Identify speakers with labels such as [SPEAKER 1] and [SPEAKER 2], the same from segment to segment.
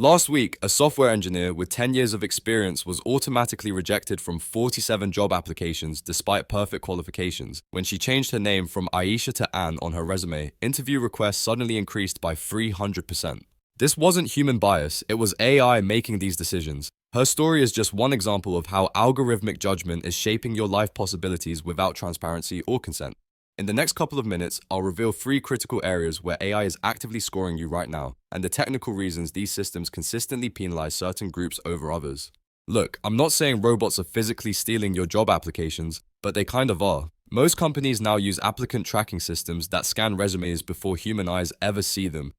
[SPEAKER 1] Last week, a software engineer with 10 years of experience was automatically rejected from 47 job applications despite perfect qualifications. When she changed her name from Aisha to Anne on her resume, interview requests suddenly increased by 300%. This wasn't human bias, it was AI making these decisions. Her story is just one example of how algorithmic judgment is shaping your life possibilities without transparency or consent. In the next couple of minutes, I'll reveal 3 critical areas where AI is actively scoring you right now, and the technical reasons these systems consistently penalize certain groups over others. Look, I'm not saying robots are physically stealing your job applications, but they kind of are. Most companies now use applicant tracking systems that scan resumes before human eyes ever see them.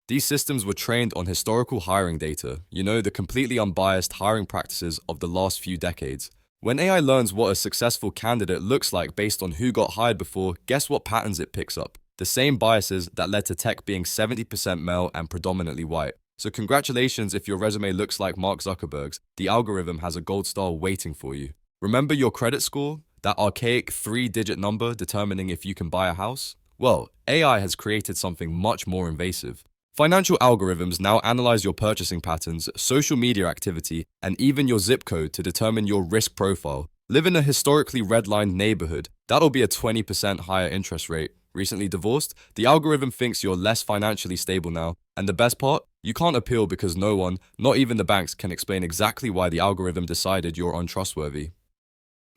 [SPEAKER 1] These systems were trained on historical hiring data, the completely unbiased hiring practices of the last few decades. When AI learns what a successful candidate looks like based on who got hired before, guess what patterns it picks up? The same biases that led to tech being 70% male and predominantly white. So congratulations if your resume looks like Mark Zuckerberg's, the algorithm has a gold star waiting for you. Remember your credit score? That archaic 3-digit number determining if you can buy a house? Well, AI has created something much more invasive. Financial algorithms now analyze your purchasing patterns, social media activity, and even your zip code to determine your risk profile. Live in a historically redlined neighborhood, that'll be a 20% higher interest rate. Recently divorced, the algorithm thinks you're less financially stable now. And the best part? You can't appeal because no one, not even the banks, can explain exactly why the algorithm decided you're untrustworthy.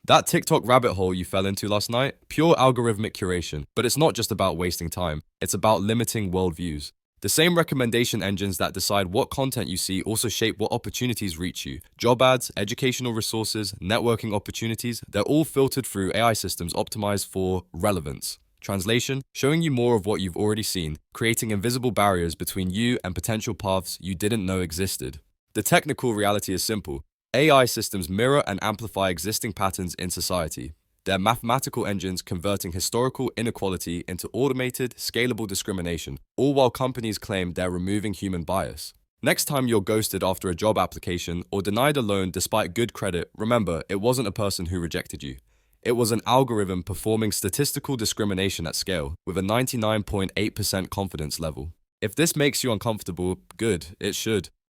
[SPEAKER 1] That TikTok rabbit hole you fell into last night? Pure algorithmic curation. But it's not just about wasting time, it's about limiting worldviews. The same recommendation engines that decide what content you see also shape what opportunities reach you. Job ads, educational resources, networking opportunities, they're all filtered through AI systems optimized for relevance. Translation, showing you more of what you've already seen, creating invisible barriers between you and potential paths you didn't know existed. The technical reality is simple. AI systems mirror and amplify existing patterns in society. They're mathematical engines converting historical inequality into automated, scalable discrimination, all while companies claim they're removing human bias. Next time you're ghosted after a job application or denied a loan despite good credit, remember, it wasn't a person who rejected you. It was an algorithm performing statistical discrimination at scale, with a 99.8% confidence level. If this makes you uncomfortable, good, it should.